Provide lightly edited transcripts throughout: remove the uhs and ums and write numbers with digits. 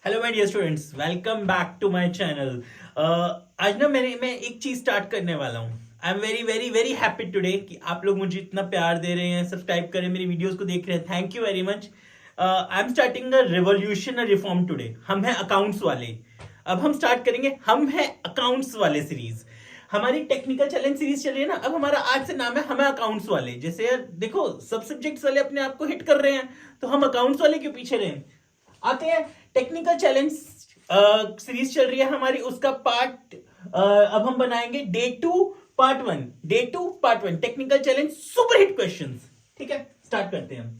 Hello my dear students, welcome back to my channel. आज ना मैं एक चीज स्टार्ट करने वाला हूँ। I am very very very happy today कि आप लोग मुझे इतना प्यार दे रहे हैं, सब्सक्राइब कर रहे हैं, मेरी वीडियोस को देख रहे हैं। Thank you very much. I am starting a revolution, a reform today. हम हैं अकाउंट्स वाले। अब हम स्टार्ट करेंगे हम हैं अकाउंट्स वाले सीरीज। हमारी टेक्निकल चैलेंज सीरीज चल रही है ना। अब हमारा आज से नाम है हम हैं अकाउंट्स वाले। जैसे यार देखो, सब सब्जेक्ट्स वाले अपने आप को हिट कर रहे हैं, तो हम अकाउंट्स वाले क्यों पीछे रहे। आते हैं टेक्निकल चैलेंज सीरीज चल रही है हमारी, उसका पार्ट अब हम बनाएंगे day 2 part 1। Day 2 part 1 technical challenge super hit questions. ठीक है, स्टार्ट करते हैं हम।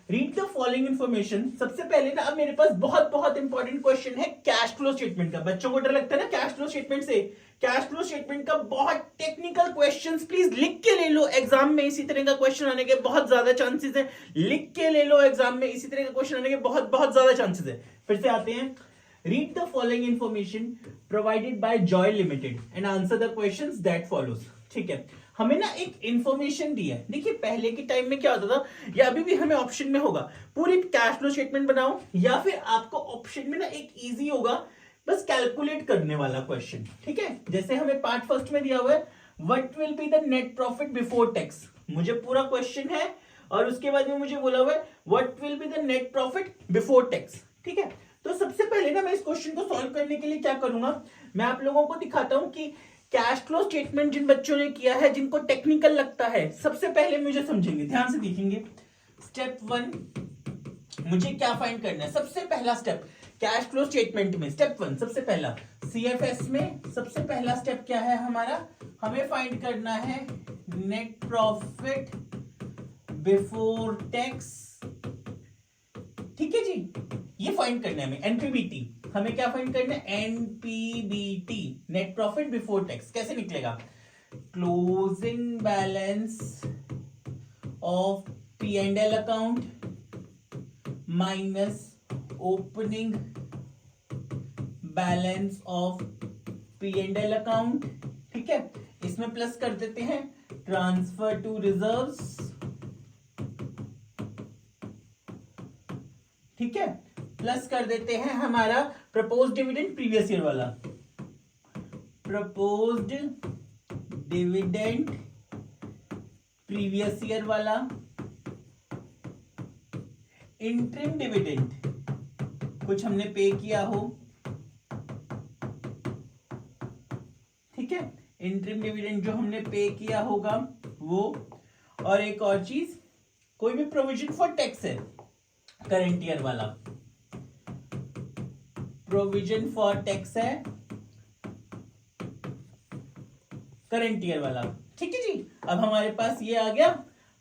Read the following information. सबसे पहले ना, अब मेरे पास बहुत बहुत इंपॉर्टेंट क्वेश्चन है कैश फ्लो स्टेटमेंट का। बच्चों को डर लगता है ना कैश फ्लो स्टेटमेंट से। कैश फ्लो स्टेटमेंट का बहुत टेक्निकल क्वेश्चंस प्लीज लिख के ले लो। एग्जाम में इसी तरह का क्वेश्चन आने के बहुत ज्यादा चांसेस है। लिख के ले लो, एग्जाम में इसी तरह का क्वेश्चन आने के बहुत बहुत ज्यादा चांसेस है। फिर से आते हैं। Read the following information provided by Joy limited and answer the questions that follows. ठीक है, हमें ना एक इंफॉर्मेशन दी है। देखिए पहले के टाइम में क्या होता था, या अभी भी हमें ऑप्शन में होगा, पूरी कैश फ्लो स्टेटमेंट बनाओ, या फिर आपको ऑप्शन में ना एक इजी होगा बस कैलकुलेट करने वाला क्वेश्चन। ठीक है, जैसे हमें पार्ट फर्स्ट में दिया हुआ है what will be the net profit before tax. मुझे पूरा क्वेश्चन है और उसके बाद में मुझे बोला हुआ है what will be the net profit before tax. ठीक है, तो सबसे पहले ना मैं इस क्वेश्चन को सॉल्व करने के लिए क्या करूंगा, मैं आप लोगों को दिखाता हूं कि कैश फ्लो स्टेटमेंट जिन बच्चों ने किया है, जिनको टेक्निकल लगता है, सबसे पहले मुझे समझेंगे, ध्यान से देखेंगे। स्टेप 1 मुझे क्या फाइंड करना है। सबसे पहला स्टेप कैश फ्लो स्टेटमेंट में, स्टेप 1 सबसे पहला सीएफएस में सबसे पहला स्टेप क्या है हमारा, हमें फाइंड करना है नेट प्रॉफिट बिफोर टैक्स। ठीक है जी, ये फाइंड करना है हमें। एनपीबीटी, हमें क्या फाइंड करना है, NPBT net profit before tax. कैसे निकलेगा, closing balance of P and L account minus opening balance of P and L account. ठीक है, इसमें प्लस कर देते हैं ट्रांसफर टू रिजर्व्स। ठीक है, प्लस कर देते हैं हमारा प्रपोज्ड डिविडेंड प्रीवियस ईयर वाला, प्रपोज्ड डिविडेंड प्रीवियस ईयर वाला, इंटरिम डिविडेंड कुछ हमने पे किया हो। ठीक है, इंटरिम डिविडेंड जो हमने पे किया होगा वो, और एक और चीज, कोई भी प्रोविजन फॉर टैक्स है करंट ईयर वाला, प्रोविजन फॉर टैक्स है करंट ईयर वाला। ठीक है जी, अब हमारे पास ये आ गया।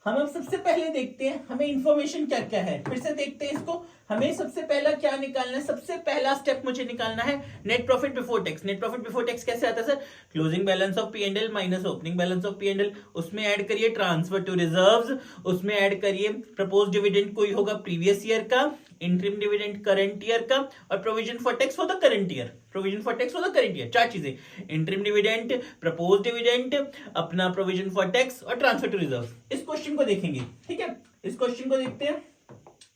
हम अब सबसे पहले देखते हैं हमें इंफॉर्मेशन क्या क्या है। फिर से देखते हैं इसको। हमें सबसे पहला क्या निकालना है, सबसे पहला स्टेप मुझे निकालना है net profit before tax. Net profit before tax कैसे आता है sir, closing balance of P and L minus opening balance of P and L, उसमें ऐड करिए ट्रांसफर टू रिजर्व्स, उसमें ऐड करिए प्रपोज्ड डिविडेंड कोई होगा प्रीवियस ईयर का, इंटरिम डिविडेंड करंट ईयर का, और provision for tax for the current year. Provision for tax for the current year, चार चीजें, इंटरिम डिविडेंड, प्रपोज्ड डिविडेंड, अपना प्रोविजन फॉर टैक्स और ट्रांसफर टू रिजर्व्स। इस क्वेश्चन को देखेंगे। ठीक है, इस क्वेश्चन को देखते हैं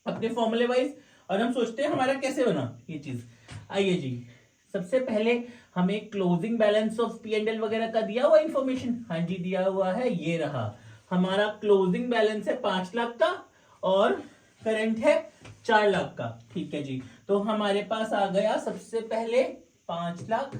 अपने फॉर्मूले वाइज, और हम सोचते हैं हमारा कैसे बना ये चीज। आइए जी, सबसे पहले हमें closing balance of P and L वगैरह का दिया हुआ इंफॉर्मेशन, हाँ जी दिया हुआ है, ये रहा हमारा क्लोजिंग बैलेंस है 5 लाख का और करंट है 4 लाख का। ठीक है जी, तो हमारे पास आ गया सबसे पहले 5 लाख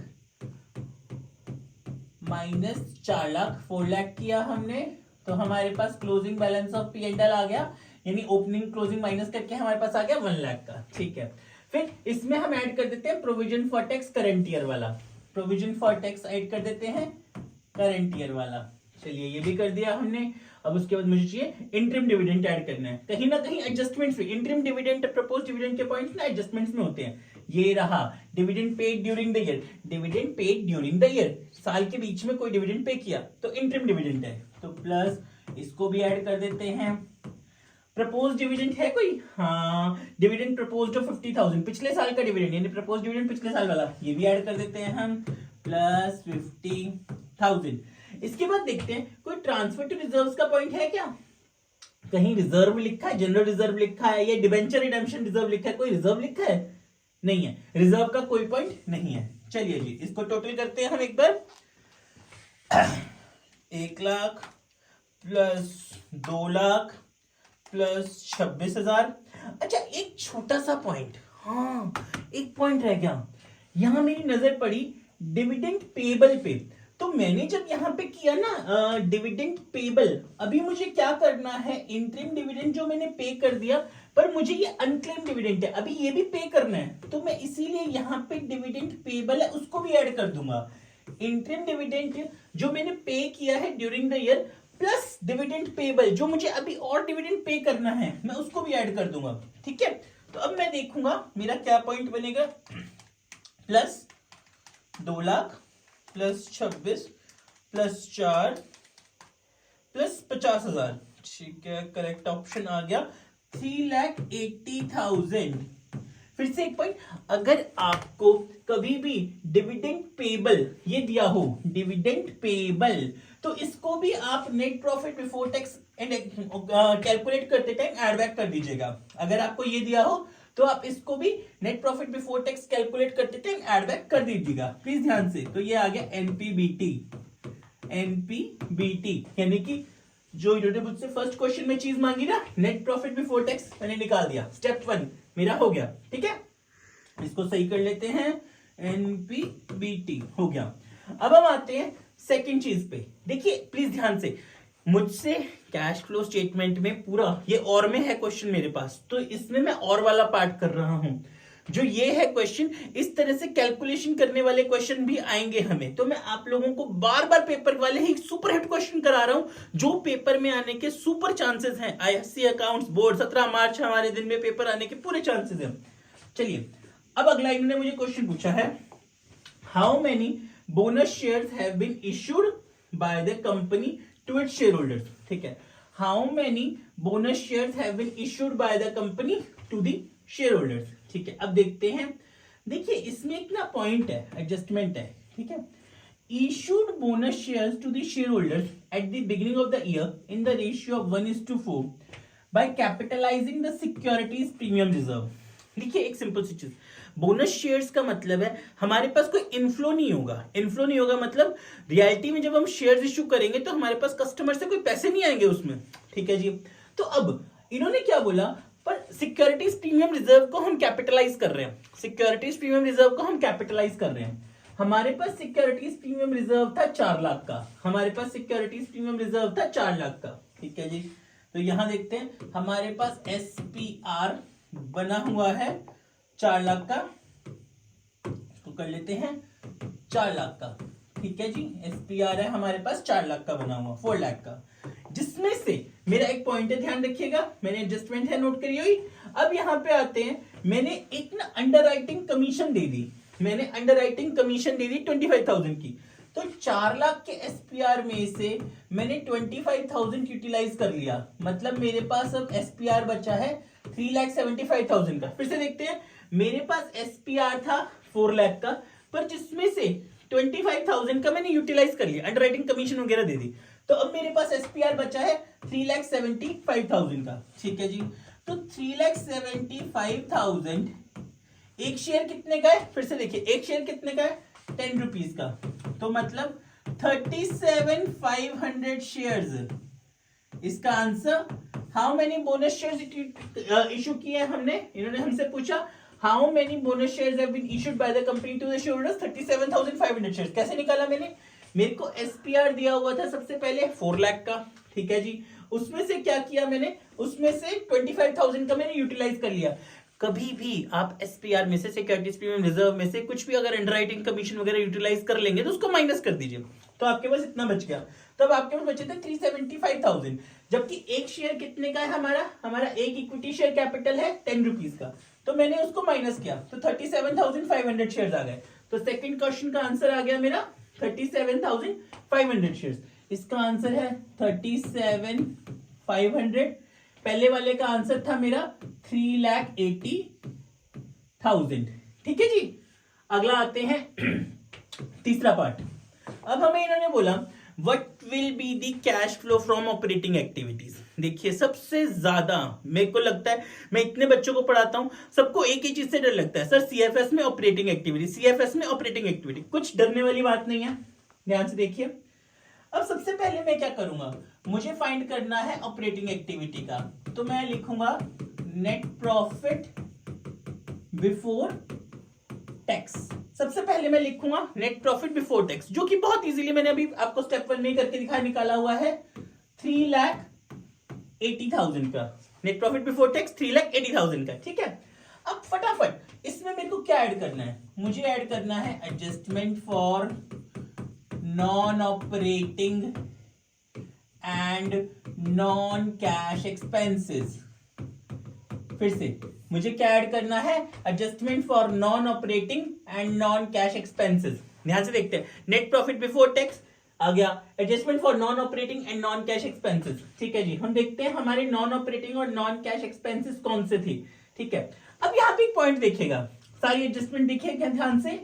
माइनस 4 लाख, 4 लाख किया हमने, तो हमारे पास closing balance of P and L आ गया, यानी ओपनिंग क्लोजिंग माइनस करके हमारे पास आ गया 1 लाख का। ठीक है, फिर इसमें हम ऐड कर देते हैं provision for tax current year वाला, प्रोविजन फॉर टैक्स ऐड कर देते हैं करंट ईयर वाला। चलिए ये भी कर दिया हमने। अब उसके बाद मुझे चाहिए इंटरिम डिविडेंड ऐड करना है। कहीं ना कहीं एडजस्टमेंट्स में, इंटरिम डिविडेंड प्रपोज्ड डिविडेंड के पॉइंट्स ना एडजस्टमेंट्स में होते हैं। ये रहा dividend paid during the year, dividend paid during the year, साल के बीच में कोई डिविडेंड पे किया तो इंटरिम डिविडेंड है, तो प्लस इसको भी ऐड कर देते हैं। प्रपोज डिविडेंड है कोई, हाँ डिविडेंड प्रपोज्ड ऑफ 50,000, पिछले साल का डिविडेंड, यानी प्रपोज डिविडेंड पिछले साल वाला, ये भी ऐड कर देते हैं हम, प्लस 50,000। इसके बाद देखते हैं कोई ट्रांसफर टू रिजर्व्स का पॉइंट है क्या, कहीं रिजर्व लिखा है, जनरल रिजर्व लिखा है, या डिबेंचर रिडेम्पशन रिजर्व लिखा है, कोई रिजर्व लिखा है, नहीं है, रिजर्व का कोई पॉइंट नहीं है। चलिए जी, इसको टोटल करते हैं हम एक बार। 1,00,000 प्लस 2,00,000 प्लस 26,000। अच्छा, एक छोटा सा पॉइंट, हाँ एक पॉइंट रह गया, यहां मेरी नजर पड़ी डिविडेंड पेबल पे। तो मैंने जब यहां पे किया ना डिविडेंड पेबल, अभी मुझे क्या करना है, इंटरिम डिविडेंड जो मैंने पे कर दिया, पर मुझे ये अनक्लेम डिविडेंड है, अभी ये भी पे करना है, तो मैं इसीलिए यहां पे डिविडेंड पेबल है उसको भी ऐड कर दूंगा। इंटरिम डिविडेंड जो मैंने पे किया है during the year, plus dividend payable जो मुझे अभी और डिविडेंड पे करना है, मैं उसको भी ऐड कर दूंगा। ठीक है, तो अब मैं देखूंगा मेरा क्या पॉइंट बनेगा, प्लस 2,00,000 प्लस 26 प्लस 4 प्लस 50,000। ठीक है, करेक्ट ऑप्शन आ गया 3,80,000। फिर से एक पॉइंट, अगर आपको कभी भी डिविडेंड पेबल ये दिया हो, डिविडेंड पेबल, तो इसको भी आप net profit before tax and calculate करते टाइम ऐड बैक कर दीजिएगा। अगर आपको ये दिया हो तो आप इसको भी net profit before tax calculate करते टाइम ऐड बैक कर दीजिएगा, प्लीज ध्यान से। तो ये आ गया एनपीबीटी, एनपीबीटी यानी कि जो इन्होंने मुझसे फर्स्ट क्वेश्चन में चीज मांगी ना, नेट प्रॉफिट बिफोर टैक्स, मैंने निकाल दिया, स्टेप 1 मेरा हो गया। ठीक है, इसको सही कर लेते हैं, एनपीबीटी हो गया। अब हम आते हैं सेकंड चीज पे। देखिए प्लीज ध्यान से, मुझसे कैश फ्लो स्टेटमेंट में पूरा ये और में है क्वेश्चन मेरे पास, तो इसमें मैं और वाला पार्ट कर रहा हूं। जो ये है क्वेश्चन, इस तरह से कैलकुलेशन करने वाले क्वेश्चन भी आएंगे हमें, तो मैं आप लोगों को बार बार पेपर वाले ही सुपर हिट क्वेश्चन करा रहा हूं जो पेपर में आने के सुपर चांसेस हैं। आईएफएससी अकाउंट्स बोर्ड 17 मार्च हमारे दिन में पेपर आने के पूरे चांसेस हैं। चलिए, अब अगला इन्होंने मुझे क्वेश्चन पूछा है, how many bonus shares have been issued by the company to its share holders. ठीक है, how many bonus shares have been issued by the company to the share holders. ठीक है, अब देखते हैं। देखिए इसमें एक ना पॉइंट है, एडजस्टमेंट है। ठीक है, issued bonus shares to the share holders at the beginning of the year in the ratio of 1:4 by capitalising the securities premium reserve. देखिए एक सिंपल सी चीज, बोनस शेयर्स का मतलब है हमारे पास कोई इनफ्लो नहीं होगा। इनफ्लो नहीं होगा मतलब रियलिटी में जब हम शेयर्स इश्यू करेंगे तो हमारे पास कस्टमर से कोई पैसे नहीं आएंगे उसमें। ठीक है जी, तो अब इन्होंने क्या बोला, पर सिक्योरिटीज प्रीमियम रिजर्व को हम कैपिटलाइज कर रहे हैं, सिक्योरिटीज प्रीमियम रिजर्व को हम कैपिटलाइज कर रहे हैं। हमारे पास सिक्योरिटीज प्रीमियम रिजर्व था 4,00,000 का, हमारे पास सिक्योरिटीज प्रीमियम रिजर्व था 4,00,000 का। ठीक है जी, तो यहां देखते हैं हमारे पास एसपीआर बना हुआ है 4,00,000 का, इसको कर लेते हैं 4,00,000 का। ठीक है जी, एसपीआर है हमारे पास 4,00,000 का बना हुआ, 4,00,000 का, जिसमें से मेरा एक पॉइंट है, ध्यान रखिएगा, मैंने एडजस्टमेंट है नोट करी हुई। अब यहां पे आते हैं, मैंने एक ना अंडरराइटिंग कमीशन दे दी, मैंने अंडरराइटिंग कमीशन दे दी 25,000 की। तो 4,00,000 के एसपीआर में से मैंने 25,000 यूटिलाइज कर लिया, मतलब मेरे पास अब एसपीआर बचा है 3,75,000 का। फिर से देखते हैं, मेरे पास एसपीआर था 4,00,000 का, पर जिसमें से 25,000 का मैंने यूटिलाइज कर लिया, अंडरराइटिंग कमीशन वगैरह दे दी, तो अब मेरे पास एसपीआर बचा है 3,75,000 का। ठीक है जी, तो 3,75,000 एक शेयर कितने का है, फिर से देखिए एक शेयर कितने का है, 10 रुपीज का, तो मतलब 37,500 शेयर्स। इसका answer, how many bonus shares issue किए हैं हमने, इन्होंने हमसे पूछा how many bonus shares have been issued by the company to the share holders, 37,500 shares. कैसे निकाला मैंने, मेरे को एसपीआर दिया हुआ था सबसे पहले 4,00,000 का। ठीक है जी, उसमें से क्या किया मैंने, उसमें से 25,000 का मैंने यूटिलाइज कर लिया। कभी भी आप एसपीआर में से, सिक्योरिटीज प्रीमियम रिजर्व में से कुछ भी अगर अंडरराइटिंग कमीशन वगैरह यूटिलाइज कर लेंगे तो उसको माइनस कर दीजिए, तो आपके पास इतना बच गया। तब आपके पास बचे थे 375,000, जबकि एक शेयर कितने का है हमारा एक इक्विटी शेयर कैपिटल है 10 रुपीज का, तो मैंने उसको माइनस किया, तो 37,500 शेयर आ गए। तो सेकंड क्वेश्चन का आंसर आ गया मेरा 37,500 शेयर्स। इसका आंसर है 37,500। पहले वाले का आंसर था मेरा 3,80,000। ठीक है जी, अगला आते हैं तीसरा पार्ट। अब हमें इन्होंने बोला what will be the cash flow from operating activities. देखिए सबसे ज्यादा मेरे को लगता है, मैं इतने बच्चों को पढ़ाता हूं, सबको एक ही चीज से डर लगता है, सर सीएफएस में ऑपरेटिंग एक्टिविटी, सीएफएस में ऑपरेटिंग एक्टिविटी। कुछ डरने वाली बात नहीं है, ध्यान से देखिए। अब सबसे पहले मैं क्या करूंगा, मुझे फाइंड करना है ऑपरेटिंग एक्टिविटी का, तो मैं लिखूंगा नेट प्रॉफिट बिफोर टैक्स। सबसे पहले मैं लिखूंगा नेट प्रॉफिट बिफोर टैक्स, जो कि बहुत इजीली मैंने अभी आपको स्टेप 1 में करके दिखा, निकाला हुआ है 3,80,000 का। नेट प्रॉफिट बिफोर टैक्स 3,80,000 का, ठीक है। अब फटाफट इसमें मेरे को क्या ऐड करना है, मुझे ऐड करना है adjustment for non operating and non cash expenses. फिर से मुझे क्या ऐड करना है, adjustment for non operating and non cash expenses. ध्यान से देखते हैं, नेट प्रॉफिट बिफोर टैक्स आ गया, adjustment for non operating and non cash expenses, ठीक है जी। हम देखते हैं हमारे नॉन ऑपरेटिंग और नॉन कैश एक्सपेंसेस कौन से थे, ठीक है। अब यहाँ पे एक पॉइंट देखिएगा, सारी एडजस्टमेंट देखिएगा ध्यान से।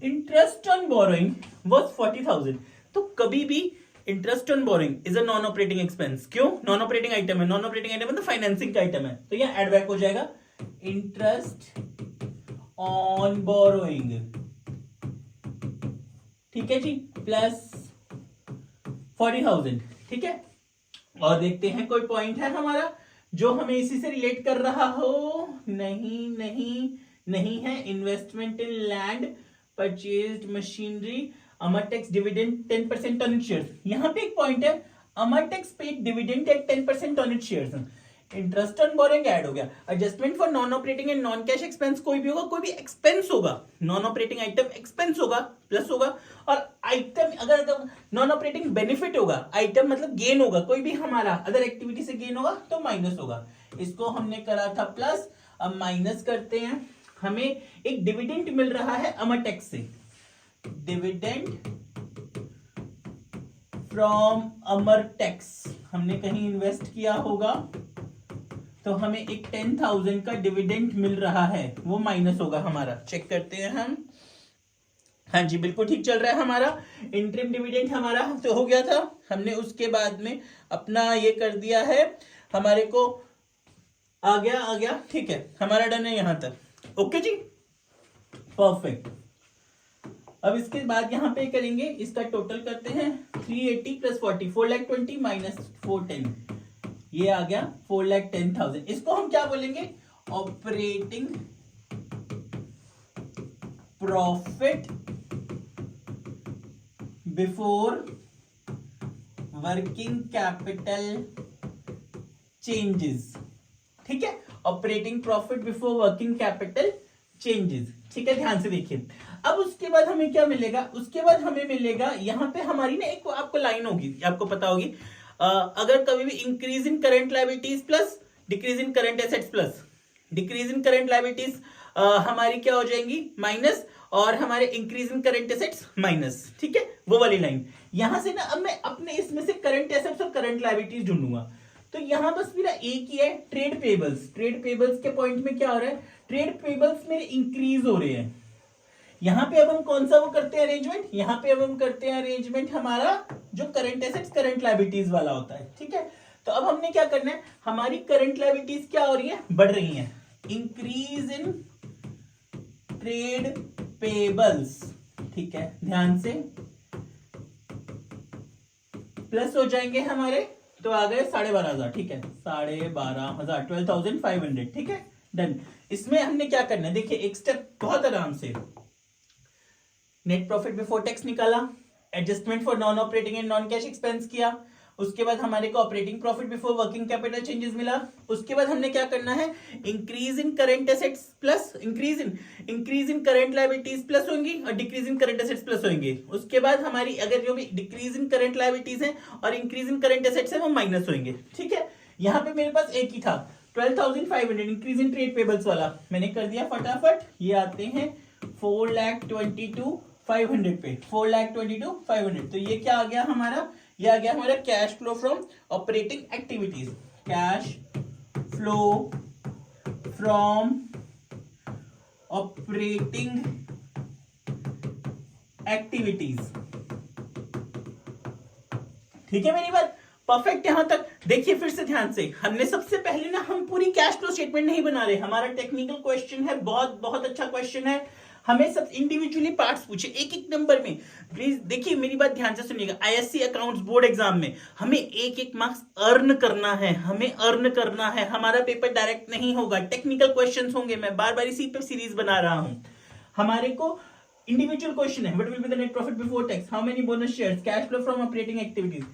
इंटरेस्ट ऑन बोरोइंग वाज 40,000, तो कभी भी interest on borrowing is a non operating expense. क्यों? नॉन ऑपरेटिंग आइटम है, नॉन ऑपरेटिंग आइटम मतलब फाइनेंसिंग का आइटम है, तो यह एड बैक हो जाएगा इंटरेस्ट ऑन बोरोइंग, ठीक है जी, प्लस 40,000, ठीक है। और देखते हैं कोई पॉइंट है हमारा जो हमें इसी से रिलेट कर रहा हो, नहीं नहीं नहीं है। Investment in land, purchased machinery, अमर tax dividend 10% on it shares. यहां पे एक पॉइंट है, अमर tax paid dividend at 10% on it shares. Interest on borrowing add हो गया, adjustment for non operating and non cash expense, कोई भी होगा, कोई भी एक्सपेंस होगा, नॉन ऑपरेटिंग आइटम एक्सपेंस होगा, प्लस होगा, और आइटम अगर नॉन ऑपरेटिंग बेनिफिट होगा, आइटम मतलब गेन होगा, कोई भी हमारा अदर एक्टिविटी से गेन होगा तो माइनस होगा। इसको हमने करा था प्लस, अब माइनस करते हैं। हमें एक डिविडेंड मिल रहा है अमर टैक्स से, डिविडेंड फ्रॉम अमर टैक्स, हमने कहीं इन्वेस्ट किया होगा तो हमें एक 10,000 का डिविडेंड मिल रहा है, वो माइनस होगा हमारा। चेक करते हैं हम, हाँ जी बिल्कुल ठीक चल रहा है हमारा। इंटरिम डिविडेंड हमारा तो हो गया था, हमने उसके बाद में अपना ये कर दिया है, हमारे को आ गया, ठीक है, हमारा डन है यहां तक। ओके जी, परफेक्ट। अब इसके बाद यहां पे करेंगे, इसका टोटल करते हैं 380 प्लस 40, 4,20,000 माइनस 410, ये आ गया 4,10,000। इसको हम क्या बोलेंगे, operating profit before working capital changes, ठीक है, operating profit before working capital changes, ठीक है। ध्यान से देखिए, अब उसके बाद हमें क्या मिलेगा, उसके बाद हमें मिलेगा यहां पे हमारी ना एक आपको लाइन होगी, आपको पता होगी, अगर कभी भी increase in current liabilities plus decrease in current assets plus decrease in current liabilities हमारी क्या हो जाएंगी, माइनस, और हमारे increase in current assets minus, ठीक है, वो वाली लाइन। यहां से ना अब मैं अपने इसमें से करंट एसेट्स और करंट लायबिलिटीज ढूंढूंगा, तो यहां बस मेरा एक ही है, ट्रेड पेबल्स। ट्रेड पेबल्स के पॉइंट में क्या हो रहा है, ट्रेड पेबल्स मेरे इंक्रीज हो रहे हैं। यहां पे अब हम कौन सा वो करते हैं अरेंजमेंट, यहां पे अब हम करते हैं अरेंजमेंट हमारा जो करंट एसेट्स करंट लायबिलिटीज वाला होता है, ठीक है। तो अब हमने क्या करना है, हमारी करंट लायबिलिटीज क्या हो रही है, बढ़ रही हैं, इंक्रीज इन ट्रेड पेबल्स, ठीक है, ध्यान से, प्लस हो जाएंगे हमारे, तो आ गए 12,500, ठीक है, 12,500, 12,500, ठीक है, डन। इसमें हमने क्या करना है, देखिए एक स्टेप बहुत आराम से, नेट प्रॉफिट बिफोर टैक्स निकाला, adjustment for non operating and non cash expense किया, उसके बाद हमारे को operating profit before working capital changes मिला। उसके बाद हमने क्या करना है, increase in current assets plus increase in current liabilities plus होंगी और decrease in current assets plus होंगे। उसके बाद हमारी अगर जो भी डिक्रीज इन करंट लायबिलिटीज है और इंक्रीज इन करंट एसेट्स है वो माइनस होंगे, ठीक है। यहाँ पे मेरे पास एक ही था 12,500 इंक्रीज इन ट्रेड पेबल्स वाला, मैंने कर दिया फटाफट। ये आते हैं 4,22,500 पे, 4,22,500, तो ये क्या आ गया हमारा, ये आ गया हमारा cash flow from operating activities, cash flow from operating activities, ठीक है मेरी बात, परफेक्ट यहां तक? देखिए फिर से ध्यान से, हमने सबसे पहले ना हम पूरी कैश फ्लो स्टेटमेंट नहीं बना रहे, हमारा टेक्निकल क्वेश्चन है, बहुत बहुत अच्छा क्वेश्चन है, हमें सब इंडिविजुअली पार्ट्स पूछे एक एक नंबर में। प्लीज देखिए मेरी बात ध्यान से सुनिएगा, आईएससी अकाउंट्स बोर्ड एग्जाम में हमें एक एक मार्क्स अर्न करना है, हमें अर्न करना है, हमारा पेपर डायरेक्ट नहीं होगा, टेक्निकल क्वेश्चंस होंगे, मैं बार बार इसी पे सीरीज बना रहा हूं। हमारे को इंडिविजुअल क्वेश्चन है, what will be the net profit before tax, how many bonus shares, cash flow from operating activities.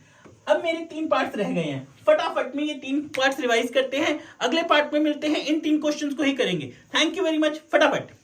अब मेरे 3 पार्ट्स रह गए हैं, फटाफट में ये 3 पार्ट्स रिवाइज करते हैं, अगले पार्ट में मिलते हैं, इन 3 क्वेश्चंस को ही करेंगे। थैंक यू वेरी मच, फटाफट।